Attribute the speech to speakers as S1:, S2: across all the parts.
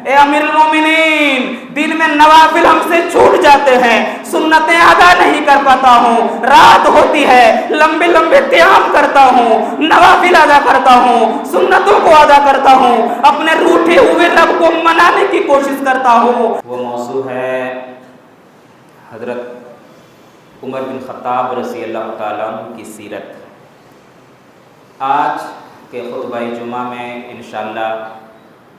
S1: اے امیر المومنین، دن میں نوافل ہم سے چھوٹ جاتے ہیں، سنتیں ادا نہیں کر پاتا ہوں، رات ہوتی ہے لمبے لمبے قیام کرتا ہوں، نوافل ادا کرتا ہوں، سنتوں کو ادا کرتا ہوں، اپنے روٹھے ہوئے رب کو منانے کی کوشش کرتا ہوں۔ وہ موضوع ہے حضرت عمر بن خطاب رضی اللہ تعالیٰ عنہ کی سیرت۔ آج کے خطبہ جمعہ میں انشاءاللہ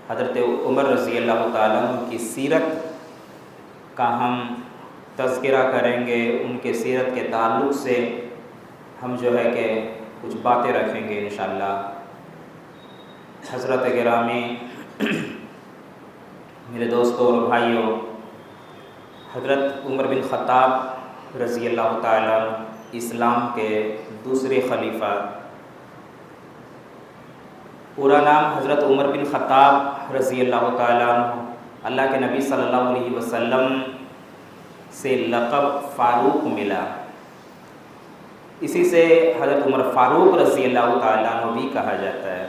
S1: حضرت عمر رضی اللہ تعالیٰ عنہ کی سیرت کا ہم تذکرہ کریں گے، ان کے سیرت کے تعلق سے ہم جو ہے کہ کچھ باتیں رکھیں گے انشاءاللہ۔ حضرت گرامی، میرے دوستوں اور بھائیوں، حضرت عمر بن خطاب رضی اللہ تعالیٰ عنہ اسلام کے دوسرے خلیفہ، پورا نام حضرت عمر بن خطاب رضی اللہ تعالیٰ عنہ، اللہ کے نبی صلی اللہ علیہ وسلم سے لقب فاروق ملا، اسی سے حضرت عمر فاروق رضی اللہ تعالیٰ عنہ بھی کہا جاتا ہے۔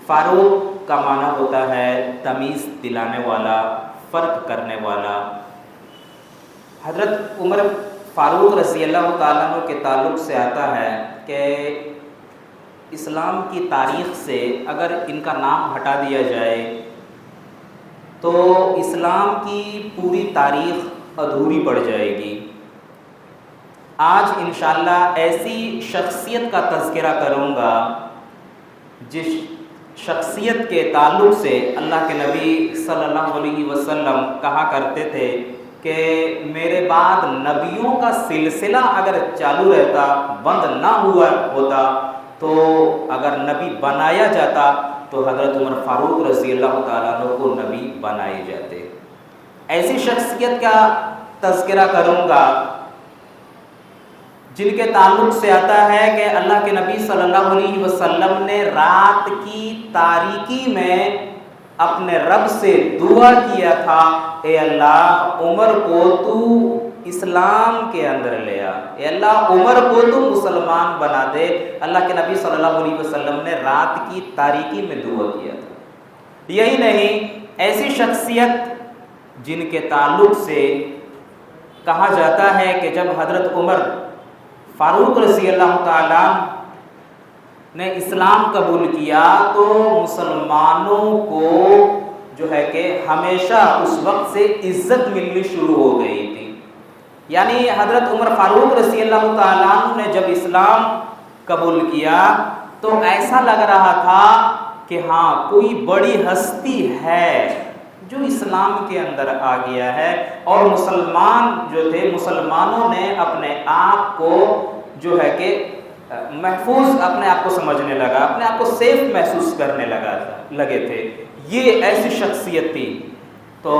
S1: فاروق کا معنی ہوتا ہے تمیز دلانے والا، فرق کرنے والا۔ حضرت عمر فاروق رضی اللہ تعالیٰ عنہ کے تعلق سے آتا ہے کہ اسلام کی تاریخ سے اگر ان کا نام ہٹا دیا جائے تو اسلام کی پوری تاریخ ادھوری پڑ جائے گی۔ آج انشاءاللہ ایسی شخصیت کا تذکرہ کروں گا جس شخصیت کے تعلق سے اللہ کے نبی صلی اللہ علیہ وسلم کہا کرتے تھے کہ میرے بعد نبیوں کا سلسلہ اگر چالو رہتا، بند نہ ہوا ہوتا، تو اگر نبی بنایا جاتا تو حضرت عمر فاروق رضی اللہ تعالیٰ عنہ کو نبی بنائے جاتے۔ ایسی شخصیت کا تذکرہ کروں گا جن کے تعلق سے آتا ہے کہ اللہ کے نبی صلی اللہ علیہ وسلم نے رات کی تاریکی میں اپنے رب سے دعا کیا تھا، اے اللہ عمر کو تو اسلام کے اندر لے آ، اے اللہ عمر کو تو مسلمان بنا دے۔ اللہ کے نبی صلی اللہ علیہ وسلم نے رات کی تاریکی میں دعا کیا تھا۔ یہی نہیں، ایسی شخصیت جن کے تعلق سے کہا جاتا ہے کہ جب حضرت عمر فاروق رضی اللہ تعالیٰ نے اسلام قبول کیا تو مسلمانوں کو جو ہے کہ ہمیشہ اس وقت سے عزت ملنی شروع ہو گئی تھی۔ یعنی حضرت عمر فاروق رضی اللہ تعالیٰ نے جب اسلام قبول کیا تو ایسا لگ رہا تھا کہ ہاں کوئی بڑی ہستی ہے جو اسلام کے اندر آ گیا ہے، اور مسلمان جو تھے، مسلمانوں نے اپنے آپ کو جو ہے کہ محفوظ اپنے آپ کو سمجھنے لگا، اپنے آپ کو سیف محسوس کرنے لگے تھے۔ یہ ایسی شخصیت تھی۔ تو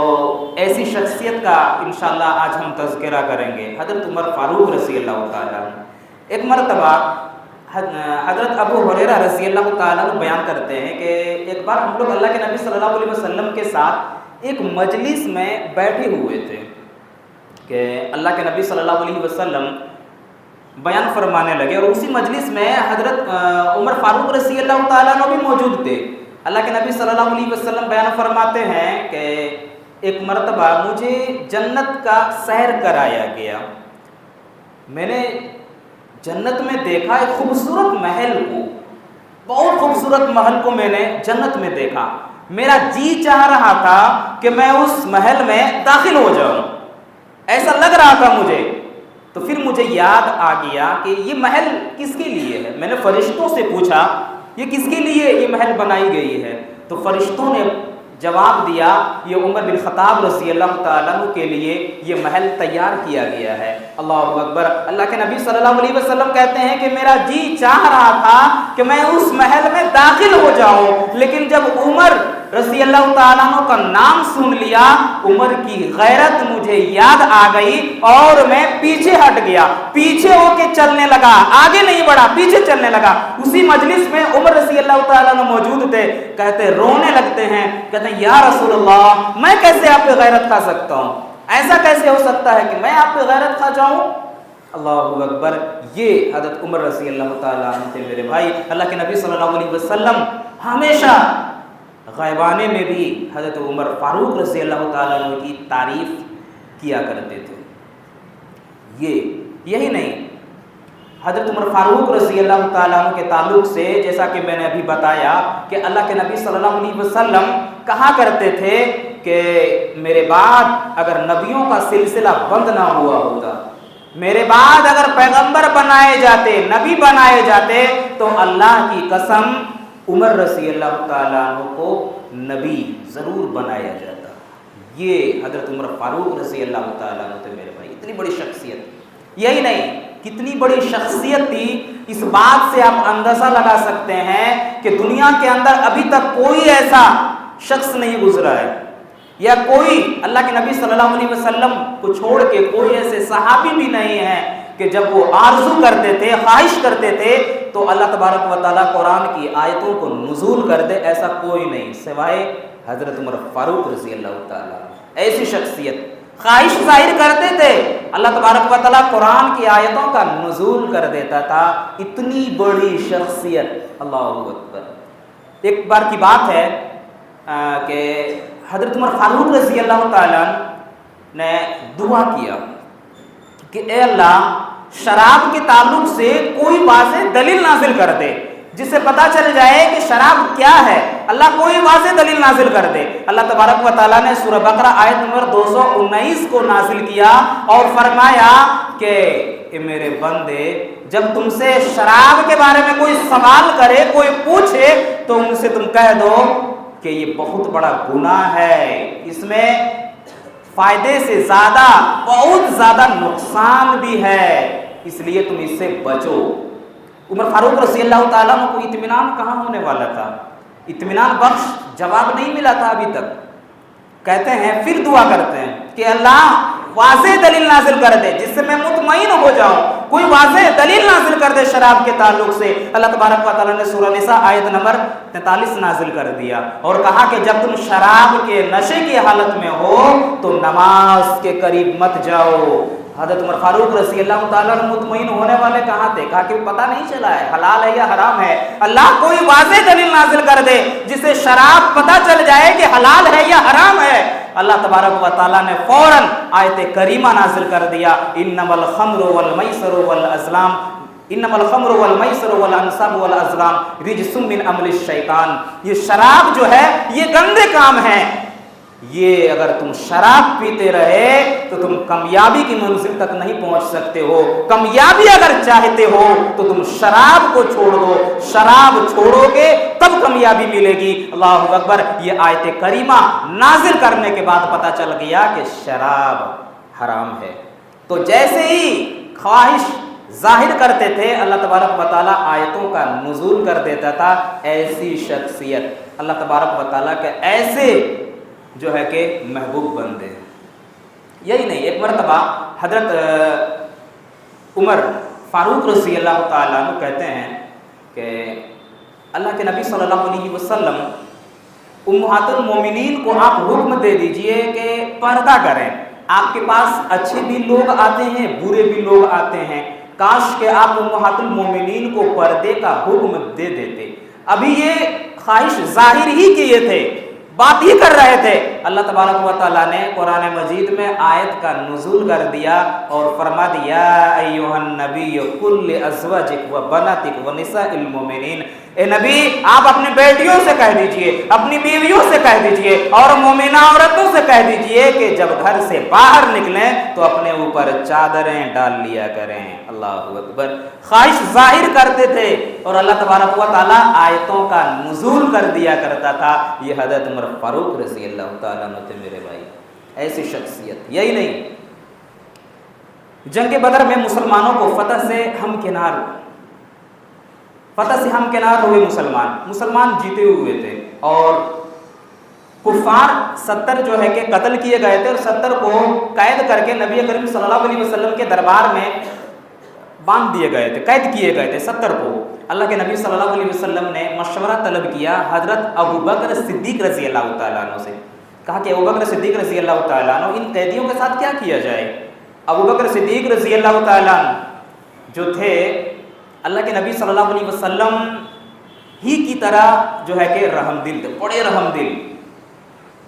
S1: ایسی شخصیت کا انشاءاللہ آج ہم تذکرہ کریں گے، حضرت عمر فاروق رضی اللہ تعالیٰ عنہ۔ ایک مرتبہ حضرت ابو ہریرہ رضی اللہ تعالیٰ عنہ بیان کرتے ہیں کہ ایک بار ہم لوگ اللہ کے نبی صلی اللہ علیہ وسلم کے ساتھ ایک مجلس میں بیٹھے ہوئے تھے کہ اللہ کے نبی صلی اللہ علیہ وسلم بیان فرمانے لگے، اور اسی مجلس میں حضرت عمر فاروق رضی اللہ تعالیٰ عنہ بھی موجود تھے۔ اللہ کے نبی صلی اللہ علیہ وسلم بیان فرماتے ہیں کہ ایک مرتبہ مجھے جنت کا سیر کرایا گیا، میں نے جنت میں دیکھا ایک خوبصورت محل کو، بہت خوبصورت محل کو میں نے جنت میں دیکھا، میرا جی چاہ رہا تھا کہ میں اس محل میں داخل ہو جاؤں، ایسا لگ رہا تھا مجھے۔ تو پھر مجھے یاد آ گیا کہ یہ محل کس کے لیے ہے۔ میں نے فرشتوں سے پوچھا یہ کس کے لیے یہ محل بنائی گئی ہے، تو فرشتوں نے جواب دیا یہ عمر بن خطاب رضی اللہ تعالیٰ عنہ کے لیے یہ محل تیار کیا گیا ہے۔ اللہ اکبر۔ اللہ کے نبی صلی اللہ علیہ وسلم کہتے ہیں کہ میرا جی چاہ رہا تھا کہ میں اس محل میں داخل ہو جاؤں، لیکن جب عمر رضی اللہ تعالیٰ عنہ کا نام سن لیا، عمر کی غیرت مجھے یاد آ گئی اور میں پیچھے ہٹ گیا، پیچھے ہو کے چلنے لگا، آگے نہیں بڑھا، پیچھے چلنے لگا۔ اسی مجلس میں عمر رضی اللہ تعالیٰ عنہ موجود تھے، کہتے رونے لگتے ہیں، کہتے ہیں یا رسول اللہ میں کیسے آپ پہ غیرت کھا سکتا ہوں، ایسا کیسے ہو سکتا ہے کہ میں آپ پہ غیرت کھا جاؤں۔ اللہ اکبر۔ یہ حضرت عمر رضی اللہ تعالیٰ عنہ تھے میرے بھائی۔ اللہ کے نبی صلی اللہ علیہ وسلم ہمیشہ غیبانے میں بھی حضرت عمر فاروق رضی اللہ تعالیٰ عنہ کی تعریف کیا کرتے تھے۔ یہی نہیں، حضرت عمر فاروق رضی اللہ تعالیٰ عنہ کے تعلق سے جیسا کہ میں نے ابھی بتایا کہ اللہ کے نبی صلی اللہ علیہ وسلم کہا کرتے تھے کہ میرے بعد اگر نبیوں کا سلسلہ بند نہ ہوا ہوتا، میرے بعد اگر پیغمبر بنائے جاتے، نبی بنائے جاتے، تو اللہ کی قسم عمر رضی اللہ تعالیٰ عنہ کو نبی ضرور بنایا جاتا۔ یہ حضرت عمر فاروق رضی اللہ تعالیٰ عنہ تھے میرے بھائی، اتنی بڑی شخصیت۔ یہی نہیں، کتنی بڑی شخصیت تھی، اس بات سے آپ اندازہ لگا سکتے ہیں کہ دنیا کے اندر ابھی تک کوئی ایسا شخص نہیں گزرا ہے، یا کوئی اللہ کے نبی صلی اللہ علیہ وسلم کو چھوڑ کے کوئی ایسے صحابی بھی نہیں ہیں کہ جب وہ آرزو کرتے تھے، خواہش کرتے تھے تو اللہ تبارک و تعالیٰ قرآن کی آیتوں کو نزول کر دے، ایسا کوئی نہیں سوائے حضرت عمر فاروق رضی اللہ تعالیٰ۔ ایسی شخصیت خواہش ظاہر کرتے تھے، اللہ تبارک و تعالیٰ قرآن کی آیتوں کا نزول کر دیتا تھا۔ اتنی بڑی شخصیت، اللہ اکبر۔ ایک بار کی بات ہے کہ حضرت عمر فاروق رضی اللہ تعالیٰ نے دعا کیا کہ اے اللہ، شراب کے تعلق سے کوئی واضح دلیل نازل کر دے جس سے پتہ چل جائے کہ شراب کیا ہے، اللہ کوئی واضح دلیل نازل کر دے۔ اللہ تبارک و تعالیٰ نے سورہ بقرہ آیت نمبر 219 کو نازل کیا اور فرمایا کہ اے میرے بندے، جب تم سے شراب کے بارے میں کوئی سوال کرے، کوئی پوچھے، تو ان سے تم کہہ دو کہ یہ بہت بڑا گناہ ہے، اس میں فائدے سے زیادہ بہت زیادہ نقصان بھی ہے، اس لیے تم اس سے بچو۔ عمر فاروق رضی اللہ تعالیٰ عنہ کو اطمینان کہاں ہونے والا تھا، اطمینان بخش جواب نہیں ملا تھا ابھی تک۔ کہتے ہیں، پھر دعا کرتے ہیں کہ اللہ واضح دلیل نازل کر دے جس سے میں مطمئن ہو جاؤں، کوئی واضح دلیل نازل کر دے شراب کے تعلق سے۔ اللہ تبارک و تعالیٰ نے سورہ نساء آیت نمبر 43 نازل کر دیا اور کہا کہ جب تم شراب کے نشے کی حالت میں ہو تو نماز کے قریب مت جاؤ۔ حضرت عمر فاروق رضی اللہ تعالیٰ عنہ مطمئن ہونے والے کہاں تھے؟ کہا کہ پتہ نہیں چلا ہے حلال ہے یا حرام ہے، اللہ کوئی واضح دلیل نازل کر دے جس سے شراب پتہ چل جائے کہ حلال ہے یا حرام ہے۔ اللہ تبارک و تعالیٰ نے فوراً آیت کریمہ نازل کر دیا، انما الخمر والمیسر والازلام انما الخمر والمیسر والانصاب والازلام رجس من عمل الشیطان۔ یہ شراب جو ہے یہ گندے کام ہیں، یہ اگر تم شراب پیتے رہے تو تم کامیابی کی منزل تک نہیں پہنچ سکتے ہو۔ کامیابی اگر چاہتے ہو تو تم شراب کو چھوڑ دو، شراب چھوڑو گے تب کامیابی ملے گی۔ اللہ اکبر۔ یہ آیت کریمہ نازل کرنے کے بعد پتہ چل گیا کہ شراب حرام ہے، تو جیسے ہی خواہش ظاہر کرتے تھے اللہ تبارک و تعالیٰ آیتوں کا نزول کر دیتا تھا۔ ایسی شخصیت اللہ تبارک و تعالیٰ کے ایسے جو ہے کہ محبوب بندے۔ یہی نہیں، ایک مرتبہ حضرت عمر فاروق رضی اللہ تعالیٰ عنہ کہتے ہیں کہ اللہ کے نبی صلی اللہ علیہ وسلم امہات المومنین کو آپ حکم دے دیجئے کہ پردہ کریں، آپ کے پاس اچھے بھی لوگ آتے ہیں، برے بھی لوگ آتے ہیں، کاش کہ آپ امہات المومنین کو پردے کا حکم دے دیتے۔ ابھی یہ خواہش ظاہر ہی کیے تھے، بات ہی کر رہے تھے، اللہ تبارک و تعالیٰ نے قرآن مجید میں آیت کا نزول کر دیا اور فرما دیا، ایھا النبی قل لازواجک و بناتک و نساء المؤمنین، اے نبی آپ اپنی بیٹیوں سے کہہ دیجئے، اپنی بیویوں سے کہہ دیجئے اور مومنہ عورتوں سے کہہ دیجئے کہ جب گھر سے باہر نکلیں تو اپنے اوپر چادریں ڈال لیا کریں۔ اللہ اکبر۔ خواہش ظاہر کرتے تھے اور اللہ تبارک و تعالیٰ آیتوں کا نزول کر دیا کرتا تھا۔ یہ حضرت عمر فاروق رضی اللہ تعالیٰ عنہ تھے میرے بھائی، ایسی شخصیت۔ یہی نہیں، جنگ بدر میں مسلمانوں کو فتح سے ہم کنار ہوئے مسلمان جیتے ہوئے تھے اور کفار 70 جو ہے کہ قتل کیے گئے تھے اور 70 کو قید کر کے نبی کریم صلی اللہ علیہ وسلم کے دربار میں باندھ دیے گئے تھے، قید کیے گئے تھے 70 کو۔ اللہ کے نبی صلی اللہ علیہ وسلم نے مشورہ طلب کیا حضرت ابوبکر صدیق رضی اللہ تعالیٰ عنہ سے، کہا کہ ابوبکر صدیق رضی اللہ تعالیٰ عنہ ان قیدیوں کے ساتھ کیا کیا جائے۔ ابوبکر صدیق رضی اللہ تعالیٰ عنہ جو تھے اللہ کے نبی صلی اللہ علیہ وسلم ہی کی طرح جو ہے کہ رحم دل تھے، بڑے رحم دل،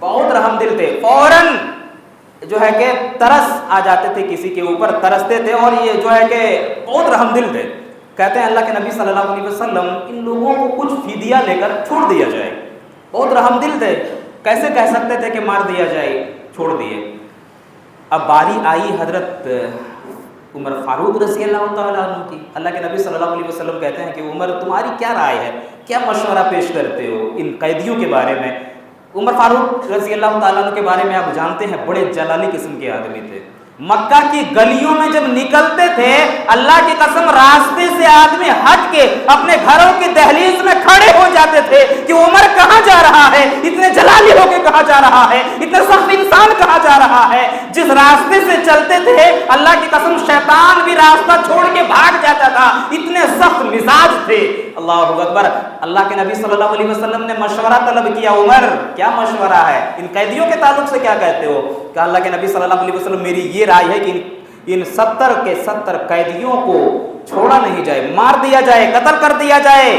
S1: بہت رحم دل تھے، فوراً جو ہے کہ ترس آ جاتے تھے، کسی کے اوپر ترستے تھے، اور یہ جو ہے کہ بہت رحم دل تھے۔ کہتے ہیں اللہ کے نبی صلی اللہ علیہ وسلم ان لوگوں کو کچھ فدیہ لے کر چھوڑ دیا جائے، بہت رحم دل تھے، کیسے کہہ سکتے تھے کہ مار دیا جائے، چھوڑ دیے۔ اب باری آئی حضرت عمر فاروق رضی اللہ تعالیٰ عنہ کی۔ اللہ کے نبی صلی اللہ علیہ وسلم کہتے ہیں کہ عمر تمہاری کیا رائے ہے، کیا مشورہ پیش کرتے ہو ان قیدیوں کے بارے میں؟ عمر فاروق رضی اللہ تعالیٰ عنہ کے بارے میں آپ جانتے ہیں، بڑے جلالی قسم کے آدمی تھے۔ مکہ کی گلیوں میں جب نکلتے تھے، اللہ کی قسم راستے سے آدمی ہٹ کے اپنے گھروں کی دہلیز میں کھڑے ہو جاتے تھے کہ عمر کہاں جا رہا ہے، اتنے جلالی ہو کے کہاں جا رہا ہے، اتنے سخت انسان کہاں جا رہا ہے۔ جس راستے سے چلتے تھے اللہ کی قسم شیطان بھی راستہ چھوڑ کے بھاگ جاتا تھا، اتنے سخت مزاج تھے۔ اللہ اکبر۔ اللہ کے نبی صلی اللہ علیہ وسلم نے مشورہ طلب کیا، عمر کیا مشورہ ہے، ان قیدیوں کے تعلق سے کیا کہتے ہو؟ کہ اللہ کے نبی صلی اللہ علیہ وسلم میری یہ رائے ہے کہ ان 70 کے 70 قیدیوں کو چھوڑا نہیں جائے، مار دیا جائے، قتل کر دیا جائے،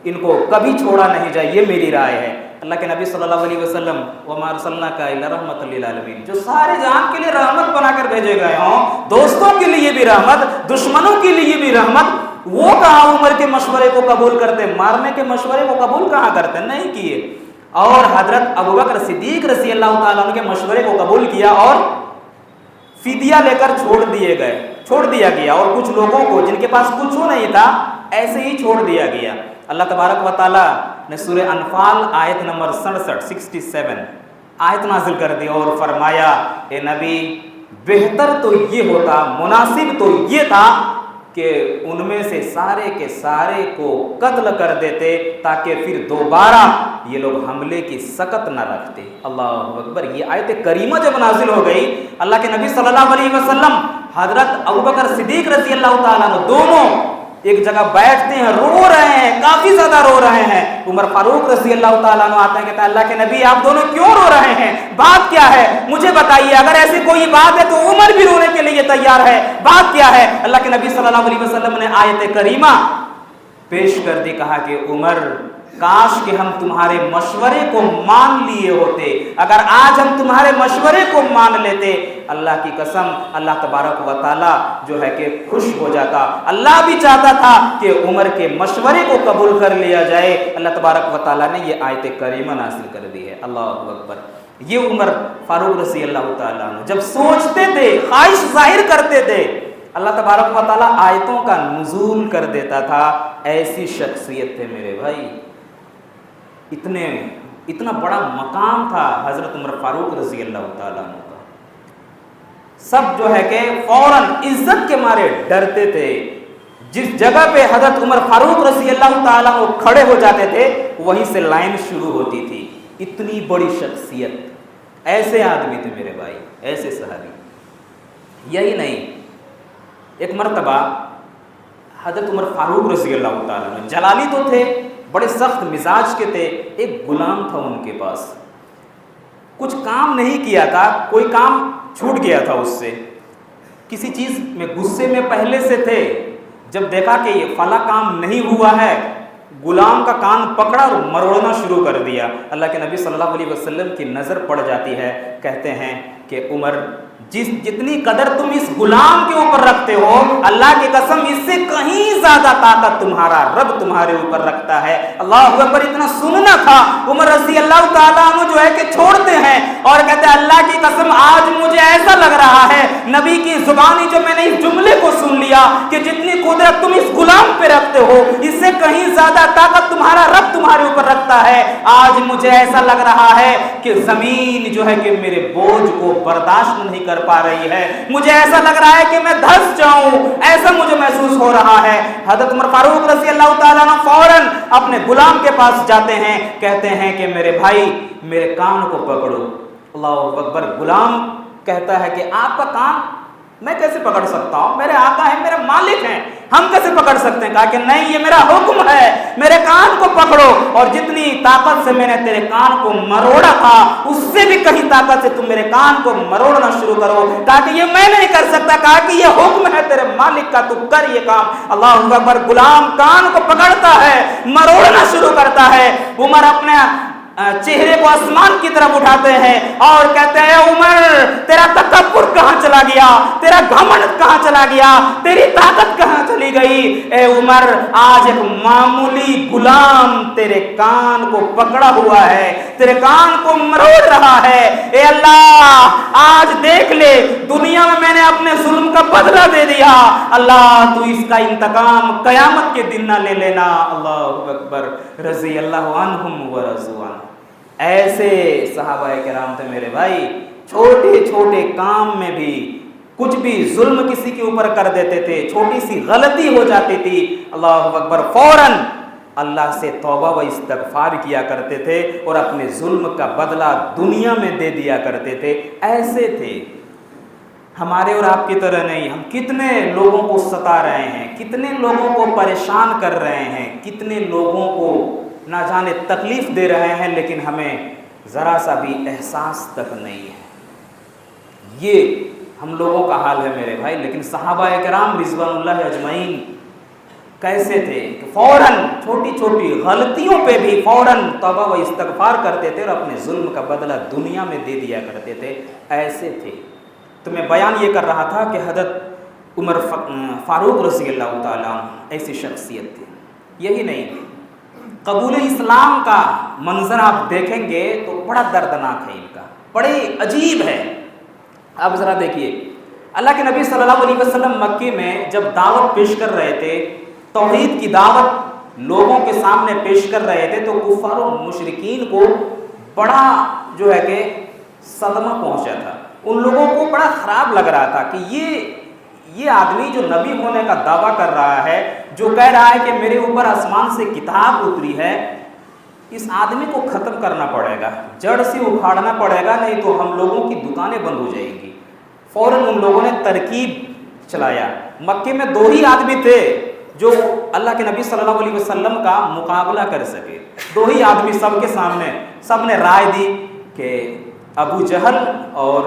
S1: ان کو کبھی چھوڑا نہیں جائے، یہ میری رائے ہے۔ اللہ کے نبی صلی اللہ علیہ وسلم وَمَا أَرْسَلْنَاكَ إِلَّا رَحْمَةً لِّلْعَالَمِينَ، جو سارے جہان کے لیے رحمت بنا کر بھیجے گئے ہوں، دوستوں کے لیے بھی رحمت، دشمنوں کے لیے بھی رحمت، وہ کہاں عمر کے مشورے کو قبول کرتے، مارنے کے مشورے کو قبول کہاں کرتے، نہیں کیے۔ اور حضرت ابوبکر صدیق رضی اللہ تعالیٰ عنہ کے مشورے کو قبول کیا اور فدیہ لے کر چھوڑ دیا گیا، اور کچھ لوگوں کو جن کے پاس کچھ نہیں تھا ایسے ہی چھوڑ دیا گیا۔ اللہ تبارک و تعالیٰ نے سورہ انفال آیت نمبر 67 آیت نازل کر دی اور فرمایا، اے نبی بہتر تو یہ ہوتا، مناسب تو یہ تھا کہ ان میں سے سارے کے سارے کو قتل کر دیتے تاکہ پھر دوبارہ یہ لوگ حملے کی سکت نہ رکھتے۔ اللہ اکبر۔ یہ آیت کریمہ جب نازل ہو گئی، اللہ کے نبی صلی اللہ علیہ وسلم حضرت ابوبکر صدیق رضی اللہ تعالیٰ عنہ دونوں ایک جگہ بیٹھتے ہیں، رو رہے ہیں، کافی زیادہ رو رہے ہیں۔ عمر فاروق رضی اللہ تعالیٰ عنہ آتے ہیں، کہتے ہیں اللہ کے نبی آپ دونوں کیوں رو رہے ہیں، بات کیا ہے، مجھے بتائیے، اگر ایسی کوئی بات ہے تو عمر بھی رونے کے لیے تیار ہے، بات کیا ہے؟ اللہ کے نبی صلی اللہ علیہ وسلم نے آیت کریمہ پیش کر دی، کہا کہ عمر کاش کہ ہم تمہارے مشورے کو مان لیے ہوتے، اگر آج ہم تمہارے مشورے کو مان لیتے، اللہ کی قسم اللہ تبارک و تعالیٰ جو ہے کہ خوش ہو جاتا۔ اللہ بھی چاہتا تھا کہ عمر کے مشورے کو قبول کر لیا جائے۔ اللہ تبارک و تعالیٰ نے یہ آیت کریمہ نازل کر دی ہے۔ اللہ اکبر۔ یہ عمر فاروق رضی اللہ تعالیٰ عنہ جب سوچتے تھے، خواہش ظاہر کرتے تھے، اللہ تبارک و تعالیٰ آیتوں کا نزول کر دیتا تھا۔ ایسی شخصیت تھے میرے بھائی، اتنا بڑا مقام تھا حضرت عمر فاروق رضی اللہ تعالیٰ عنہ کا۔ سب جو ہے کہ فوراً عزت کے مارے ڈرتے تھے۔ جس جگہ پہ حضرت عمر فاروق رضی اللہ تعالیٰ عنہ کھڑے ہو جاتے تھے وہیں سے لائن شروع ہوتی تھی۔ اتنی بڑی شخصیت، ایسے آدمی تھے میرے بھائی، ایسے صحابی۔ یہی نہیں، ایک مرتبہ حضرت عمر فاروق رضی اللہ تعالیٰ عنہ جلالی تو تھے، بڑے سخت مزاج کے تھے، ایک غلام تھا ان کے پاس، کچھ کام نہیں کیا تھا، کوئی کام چھوٹ گیا تھا اس سے، کسی چیز میں غصے میں پہلے سے تھے، جب دیکھا کہ یہ فلاں کام نہیں ہوا ہے، غلام کا کان پکڑا اور مروڑنا شروع کر دیا۔ اللہ کے نبی صلی اللہ علیہ وسلم کی نظر پڑ جاتی ہے، کہتے ہیں کہ عمر جتنی قدر تم اس غلام کے اوپر رکھتے ہو، اللہ کی قسم اس سے کہیں زیادہ طاقت تمہارا رب تمہارے اوپر رکھتا ہے۔ اللہ اکبر۔ اتنا سننا تھا، عمر رضی اللہ تعالیٰ عنہ جو ہے کہ چھوڑتے ہیں اور کہتے ہیں اللہ کی قسم آج مجھے ایسا لگ رہا ہے، نبی کی زبانی جو میں نے اس جملے کو سن لیا کہ جتنی قدرت تم اس غلام پہ رکھتے ہو اس سے کہیں زیادہ طاقت تمہارا رب تمہارے اوپر رکھتا ہے۔ آج مجھے ایسا لگ رہا ہے کہ زمین جو ہے کہ میرے بوجھ کو برداشت نہیں کر پا رہی ہے، مجھے ایسا لگ رہا ہے کہ میں دھس جاؤں، ایسا مجھے محسوس ہو رہا ہے۔ حضرت عمر فاروق رضی اللہ تعالیٰ عنہ فوراً اپنے غلام کے پاس جاتے ہیں، کہتے ہیں کہ میرے بھائی میرے کان کو پکڑو۔ اللہ اکبر۔ غلام کہتا ہے کہ آپ کا کان میں کیسے پکڑ سکتا ہوں، میرے آقا ہیں، میرے مالک ہیں، ہم کیسے پکڑ سکتے ہیں؟ کہا کہ نہیں، یہ میرا حکم ہے، میرے کان کو پکڑو، اور جتنی طاقت سے میں نے تیرے کان کو مروڑا تھا اس سے بھی کہیں طاقت سے تم میرے کان کو مروڑنا شروع کرو۔ کہا کہ یہ میں نہیں کر سکتا، کہا کہ یہ حکم ہے تیرے مالک کا، تو کر یہ کام۔ اللہ اکبر، غلام کان کو پکڑتا ہے، مروڑنا شروع کرتا ہے۔ عمر اپنے چہرے کو آسمان کی طرف اٹھاتے ہیں اور کہتے ہیں عمر تیرا تکبر کہاں چلا گیا، تیرا گھمنڈ کہاں چلا گیا، تیری طاقت کہاں چلی گئی؟ اے عمر، آج ایک معمولی غلام تیرے کان کو پکڑا ہوا ہے، تیرے کان کو مروڑ رہا ہے۔ اے اللہ آج دیکھ لے، دنیا میں نے اپنے ظلم کا بدلہ دے دیا، اللہ تو اس کا انتقام قیامت کے دن نہ لے لینا۔ اللہ اکبر، رضی اللہ عنہم ورضوا عنہ۔ ایسے صحابہ کرام تھے میرے بھائی، چھوٹے چھوٹے کام میں بھی کچھ بھی ظلم کسی کے اوپر کر دیتے تھے، چھوٹی سی غلطی ہو جاتی تھی، اللہ اکبر، فوراً اللہ سے توبہ و استغفار کیا کرتے تھے اور اپنے ظلم کا بدلہ دنیا میں دے دیا کرتے تھے۔ ایسے تھے، ہمارے اور آپ کی طرح نہیں۔ ہم کتنے لوگوں کو ستا رہے ہیں، کتنے لوگوں کو پریشان کر رہے ہیں، کتنے لوگوں کو نہ جانے تکلیف دے رہے ہیں، لیکن ہمیں ذرا سا بھی احساس تک نہیں ہے۔ یہ ہم لوگوں کا حال ہے میرے بھائی۔ لیکن صحابہ کرام رضوان اللہ اجمعین کیسے تھے کہ فوراً چھوٹی چھوٹی غلطیوں پہ بھی فوراً توبہ و استغفار کرتے تھے اور اپنے ظلم کا بدلہ دنیا میں دے دیا کرتے تھے۔ ایسے تھے۔ تو میں بیان یہ کر رہا تھا کہ حضرت عمر فاروق رضی اللہ تعالیٰ عنہ ایسی شخصیت تھی۔ یہی نہیں، قبول اسلام کا منظر آپ دیکھیں گے تو بڑا دردناک ہے، ان کا بڑی عجیب ہے۔ آپ ذرا دیکھیے، اللہ کے نبی صلی اللہ علیہ وسلم مکے میں جب دعوت پیش کر رہے تھے، توحید کی دعوت لوگوں کے سامنے پیش کر رہے تھے، تو کفار و مشرکین کو بڑا جو ہے کہ صدمہ پہنچا تھا۔ ان لوگوں کو بڑا خراب لگ رہا تھا کہ یہ آدمی جو نبی ہونے کا دعویٰ کر رہا ہے، جو کہہ رہا ہے کہ میرے اوپر آسمان سے کتاب اتری ہے، اس آدمی کو ختم کرنا پڑے گا، جڑ سے اکھاڑنا پڑے گا، نہیں تو ہم لوگوں کی دکانیں بند ہو جائیں گی۔ فوراً ان لوگوں نے ترکیب چلایا۔ مکے میں دو ہی آدمی تھے جو اللہ کے نبی صلی اللہ علیہ وسلم کا مقابلہ کر سکے، دو ہی آدمی سب کے سامنے، سب نے رائے دی کہ ابو جہل اور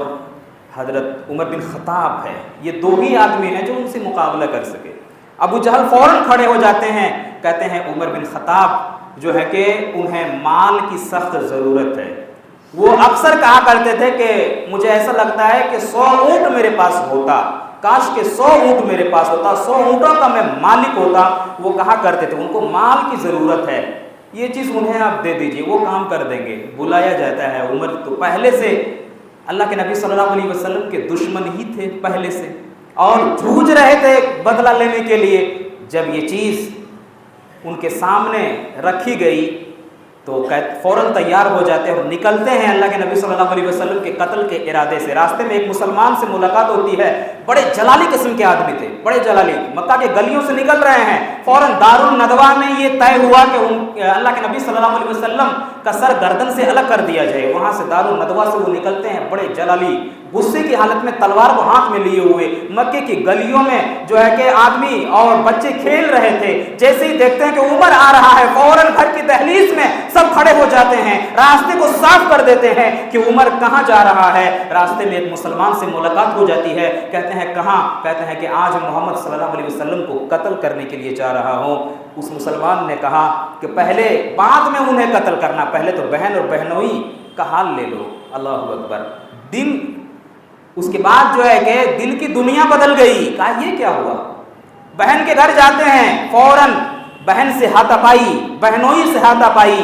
S1: حضرت عمر بن خطاب ہے، یہ دو ہی آدمی ہیں جو ان سے مقابلہ کر سکے۔ ابو جہل فوراً کھڑے ہو جاتے ہیں، کہتے ہیں عمر بن خطاب جو ہے کہ انہیں مال کی سخت ضرورت ہے۔ وہ اکثر کہا کرتے تھے کہ مجھے ایسا لگتا ہے کہ 100 اونٹ میرے پاس ہوتا، کاش کہ 100 اونٹ میرے پاس ہوتا، 100 اونٹوں کا میں مالک ہوتا۔ وہ کہا کرتے تھے، ان کو مال کی ضرورت ہے، یہ چیز انہیں آپ دے دیجئے، وہ کام کر دیں گے۔ بلایا جاتا ہے، عمر تو پہلے سے اللہ کے نبی صلی اللہ علیہ وسلم کے دشمن ہی تھے پہلے سے، اور جھوج رہے تھے بدلہ لینے کے لیے۔ جب یہ چیز ان کے سامنے رکھی گئی تو فوراً تیار ہو جاتے ہیں اور نکلتے ہیں اللہ کے نبی صلی اللہ علیہ وسلم کے قتل کے ارادے سے۔ راستے میں ایک مسلمان سے ملاقات ہوتی ہے، بڑے جلالی قسم کے آدمی تھے، بڑے جلالی، مکہ کے گلیوں سے نکل رہے ہیں۔ فوراً دار الندوہ میں یہ طے ہوا کہ اللہ کے نبی صلی اللہ علیہ وسلم کا سر گردن سے الگ کر دیا جائے۔ وہاں سے دار الندوہ سے وہ نکلتے ہیں بڑے جلالی، غصے کی حالت میں، تلوار کو ہاتھ میں لیے ہوئے۔ مکے کی گلیوں میں جو ہے کہ آدمی اور بچے کھیل رہے تھے، جیسے ہی دیکھتے ہیں کہ عمر آ رہا ہے، فوراً گھر کی دہلیز میں سب کھڑے ہو جاتے ہیں، راستے کو صاف کر دیتے ہیں کہ عمر کہاں جا رہا ہے۔ راستے میں ایک مسلمان سے ملاقات ہو جاتی ہے، کہتے ہیں کہاں؟ کہتے ہیں کہ آج محمد صلی اللہ علیہ وسلم کو قتل کرنے کے لیے جا رہا ہوں۔ اس مسلمان نے کہا کہ پہلے بعد میں انہیں قتل کرنا، پہلے تو بہن اور بہنوئی کا حال لے لو۔ اللہ اکبر۔ دن اس کے بعد جو ہے کہ دل کی دنیا بدل گئی۔ کہا یہ کیا ہوا؟ بہن کے گھر جاتے ہیں، فوراً بہن سے ہاتھا پائی، بہنوئی سے ہاتھا پائی۔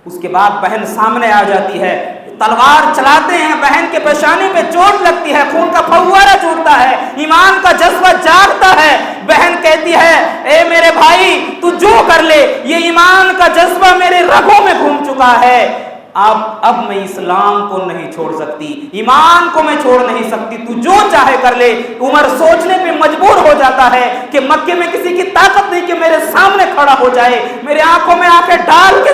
S1: اس کے بعد بہن سامنے آ جاتی ہے، تلوار چلاتے ہیں، بہن کے پیشانی پہ چوٹ لگتی ہے، خون کا پھوارہ چھوٹتا ہے، ایمان کا جذبہ جاگتا ہے۔ بہن کہتی ہے اے میرے بھائی تو جو کر لے، یہ ایمان کا جذبہ میرے رگوں میں گھوم چکا ہے، اب میں اسلام کو نہیں چھوڑ سکتی، ایمان کو میں چھوڑ نہیں سکتی، تو جو چاہے کر لے۔ عمر سوچنے پہ مجبور ہو جاتا ہے کہ مکے میں کسی کی طاقت نہیں کہ میرے سامنے کھڑا ہو جائے، میرے آنکھوں میں آنکھیں ڈال کے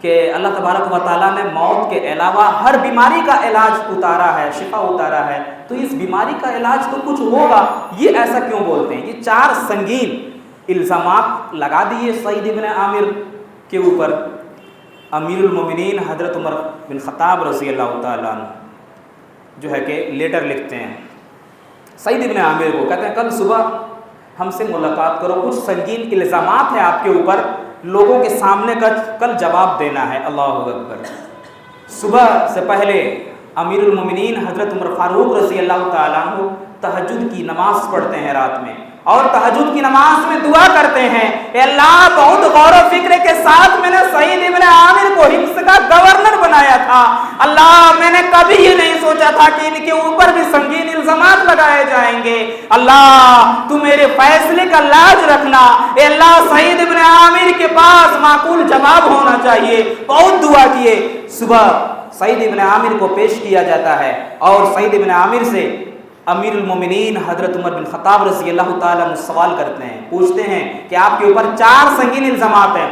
S1: کہ اللہ تبارک و تعالیٰ نے موت کے علاوہ ہر بیماری کا علاج اتارا ہے، شفا اتارا ہے، تو اس بیماری کا علاج تو کچھ ہوگا، یہ ایسا کیوں بولتے ہیں؟ یہ 4 سنگین الزامات لگا دیے سعید ابن عامر کے اوپر۔ امیر المومنین حضرت عمر بن خطاب رضی اللہ تعالیٰ عنہ جو ہے کہ لیٹر لکھتے ہیں سعید ابن عامر کو، کہتے ہیں کل صبح ہم سے ملاقات کرو، کچھ سنگین الزامات ہیں آپ کے اوپر، لوگوں کے سامنے کل جواب دینا ہے۔ اللہ اکبر۔ صبح سے پہلے امیر المومنین حضرت عمر فاروق رضی اللہ تعالیٰ عنہ تہجد کی نماز پڑھتے ہیں رات میں، اور تہجد کی نماز میں دعا کرتے ہیں، اے اللہ بہت غور و فکر کے ساتھ میں نے سعید ابن عامر کو حفظ کا گورنر بنایا تھا، اللہ میں نے کبھی یہ نہیں سوچا تھا کہ ان کے اوپر بھی سنگین الزامات لگائے جائیں گے، اللہ تو میرے فیصلے کا لاج رکھنا، اے اللہ سعید ابن عامر کے پاس معقول جواب ہونا چاہیے۔ بہت دعا کیے، صبح سعید ابن عامر کو پیش کیا جاتا ہے، اور سعید ابن عامر سے امیر المومنین حضرت عمر بن خطاب رضی اللہ تعالیٰ عنہ سوال کرتے ہیں، پوچھتے ہیں کہ آپ کے اوپر 4 سنگین الزامات ہیں۔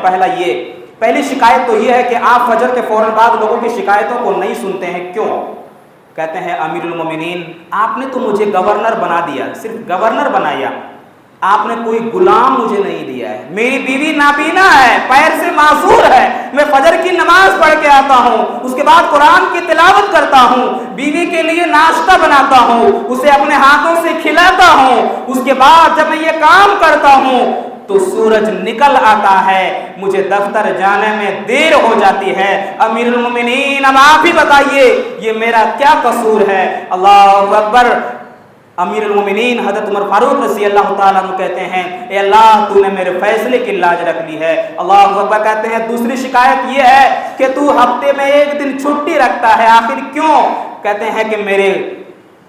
S1: پہلی شکایت تو یہ ہے کہ آپ فجر کے فوراً بعد لوگوں کی شکایتوں کو نہیں سنتے ہیں، کیوں؟ کہتے ہیں امیر المومنین آپ نے تو مجھے گورنر بنا دیا، صرف گورنر بنایا، آپ نے کوئی غلام مجھے نہیں دیا ہے، میری بیوی نابینا ہے، پیر سے معذور ہے، میں فجر کی نماز پڑھ کے آتا ہوں، اس کے بعد قرآن کی تلاوت کرتا ہوں، بیوی کے لیے ناشتہ بناتا ہوں، اسے اپنے ہاتھوں سے کھلاتا ہوں، اس کے بعد جب میں یہ کام کرتا ہوں تو سورج نکل آتا ہے، مجھے دفتر جانے میں دیر ہو جاتی ہے، امیر المومنین اب آپ ہی بتائیے یہ میرا کیا قصور ہے؟ اللہ اکبر۔ امیر المومنین حضرت عمر فاروق رضی اللہ تعالیٰ عنہ کہتے ہیں، اے اللہ تو نے میرے فیصلے کی لاج رکھ لی ہے۔ اللہ اکبر۔ کہتے ہیں دوسری شکایت یہ ہے کہ تو ہفتے میں 1 دن چھٹی رکھتا ہے، آخر کیوں؟ کہتے ہیں کہ میرے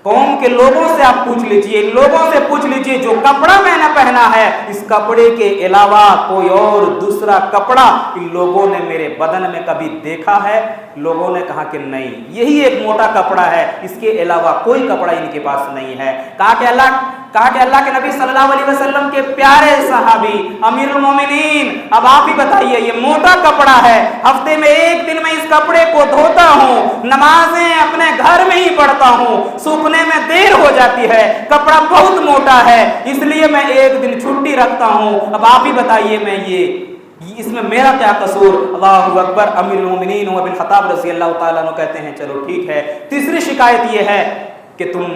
S1: قوم کے لوگوں سے آپ پوچھ لیجئے، لوگوں سے پوچھ لیجئے جو کپڑا میں نے پہنا ہے، اس کپڑے کے علاوہ کوئی اور دوسرا کپڑا ان لوگوں نے میرے بدن میں کبھی دیکھا ہے؟ لوگوں نے کہا کہ نہیں، یہی ایک موٹا کپڑا ہے، اس کے علاوہ کوئی کپڑا ان کے پاس نہیں ہے۔ کہا کہ اللہ کے نبی صلی اللہ علیہ وسلم کے پیارے صحابی امیر المومنین اب آپ ہی بتائیے یہ موٹا کپڑا ہے، ہفتے میں 1 دن میں اس کپڑے کو دھوتا ہوں، نمازیں اپنے گھر میں ہی پڑھتا ہوں، سوکھنے میں دیر ہو جاتی ہے، کپڑا بہت موٹا ہے، اس لیے میں 1 دن چھٹی رکھتا ہوں، اب آپ ہی بتائیے میں اس میں میرا کیا قصور؟ اللہ اکبر۔ امیر المومنین عمر بن خطاب رضی اللہ تعالیٰ عنہ کہتے ہیں چلو ٹھیک ہے۔ تیسری شکایت یہ ہے کہ تم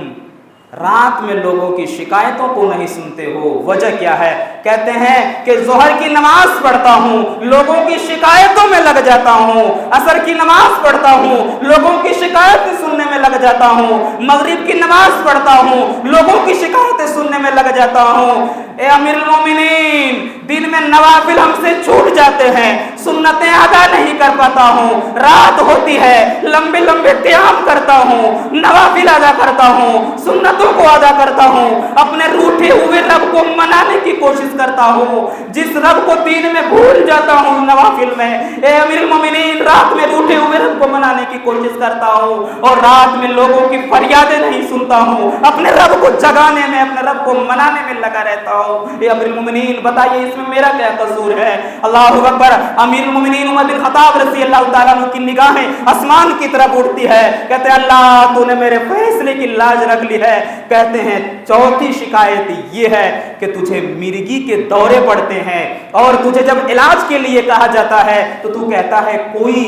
S1: رات میں لوگوں کی شکایتوں کو نہیں سنتے ہو، وجہ کیا ہے؟ کہتے ہیں کہ ظہر کی نماز پڑھتا ہوں، لوگوں کی شکایتوں میں لگ جاتا ہوں، عصر کی نماز پڑھتا ہوں، لوگوں کی شکایتیں سننے میں لگ جاتا ہوں، مغرب کی نماز پڑھتا ہوں، لوگوں کی شکایتیں سننے میں لگ جاتا ہوں۔ اے امیر المومنین دن میں نوافل ہم سے چھوٹ جاتے ہیں، سنتیں ادا نہیں کر پاتا ہوں، رات ہوتی ہے لمبے لمبے قیام کرتا ہوں، نوافل ادا کرتا ہوں، سنتوں کو ادا کرتا ہوں، اپنے روٹھے ہوئے رب کو منانے کی کوشش کرتا ہوں، جس رب کو دین میں بھول جاتا ہوں نوافل میں۔ اے امیر المومنین رات میں روٹھے ہوئے رب کو منانے کی کوشش کرتا ہوں، اور رات میں لوگوں کی فریادیں نہیں سنتا ہوں، اپنے رب کو جگانے میں، اپنے رب کو منانے میں لگا رہتا ہوں۔ اے امیر المومنین بتائیے اس میں میرا کیا قصور ہے؟ اللہ اکبر۔ امیر المومنین عمر بن خطاب رضی اللہ تعالیٰ عنہ کی نگاہیں آسمان کی طرف اٹھتی ہے، کہتے ہیں اللہ تو نے میرے فیصلے کی لاج رکھ لی ہے۔ کہتے ہیں چوتھی شکایت یہ ہے کہ تجھے مرگی کے دورے پڑتے ہیں، اور تجھے جب علاج کے لیے کہا جاتا ہے تو کہتا ہے کوئی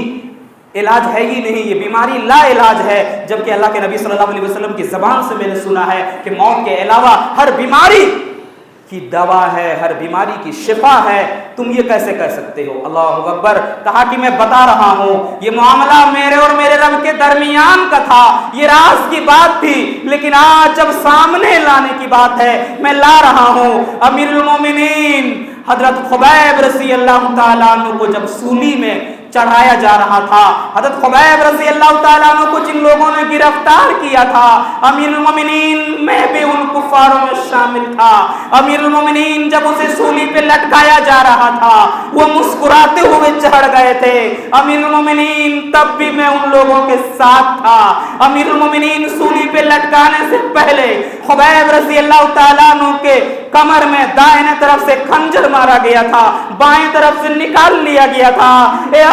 S1: علاج ہے ہی نہیں، یہ بیماری لا علاج ہے، جبکہ اللہ کے نبی صلی اللہ علیہ وسلم کی زبان سے میں نے سنا ہے کہ موت کے علاوہ ہر بیماری کی دوا ہے، ہر بیماری کی شفا ہے، تم یہ کیسے کہہ سکتے ہو؟ اللہ اکبر۔ کہا کہ میں بتا رہا ہوں یہ معاملہ میرے اور میرے رب کے درمیان کا تھا، یہ راز کی بات تھی، لیکن آج جب سامنے لانے کی بات ہے میں لا رہا ہوں۔ امیر المومنین حضرت خبیب رضی اللہ تعالیٰ عنہ کو جب سولی میں چڑھایا جا رہا تھا، حضرت خبیب رضی اللہ تعالیٰ عنہ کو جن لوگوں نے گرفتار کیا تھا، امیر المومنین میں بھی ان کفاروں میں شامل تھا۔ امیر المومنین جب اسے سولی پہ لٹکایا جا رہا تھا وہ مسکراتے ہوئے چڑھ گئے تھے، امیر المومنین تب بھی میں ان لوگوں کے ساتھ تھا۔ امیر المومنین سولی پہ لٹکانے سے پہلے خبیب رضی اللہ تعالیٰ عنہ کے کمر میں دائیں طرف سے خنجر مارا گیا تھا، بائیں طرف سے نکال لیا گیا تھا۔ اے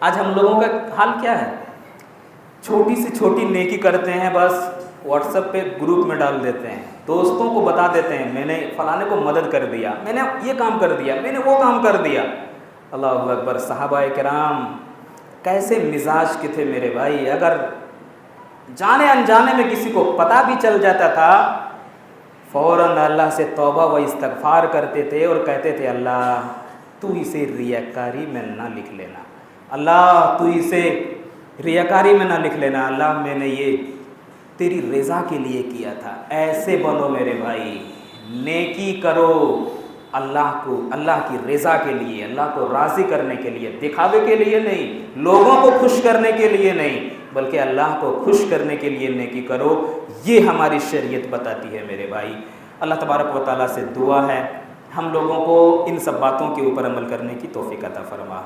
S1: آج ہم لوگوں کا حال کیا ہے؟ چھوٹی سے چھوٹی نیکی کرتے ہیں، بس واٹس ایپ پہ گروپ میں ڈال دیتے ہیں، دوستوں کو بتا دیتے ہیں میں نے فلانے کو مدد کر دیا، میں نے یہ کام کر دیا، میں نے وہ کام کر دیا۔ اللہ اکبر! صحابہ کرام کیسے مزاج کے تھے میرے بھائی! اگر جانے انجانے میں کسی کو پتہ بھی چل جاتا تھا، فوراً اللہ سے توبہ و استغفار کرتے تھے اور کہتے تھے اللہ تو اسے ریاکاری میں نہ لکھ لینا، اللہ تو اسے ریاکاری میں نہ لکھ لینا، اللہ میں نے یہ تیری رضا کے لیے کیا تھا۔ ایسے بنو میرے بھائی، نیکی کرو اللہ کو، اللہ کی رضا کے لیے، اللہ کو راضی کرنے کے لیے، دکھاوے کے لیے نہیں، لوگوں کو خوش کرنے کے لیے نہیں، بلکہ اللہ کو خوش کرنے کے لیے نیکی کرو۔ یہ ہماری شریعت بتاتی ہے میرے بھائی۔ اللہ تبارک و تعالیٰ سے دعا ہے ہم لوگوں کو ان سب باتوں کے اوپر عمل کرنے کی توفیق عطا فرما۔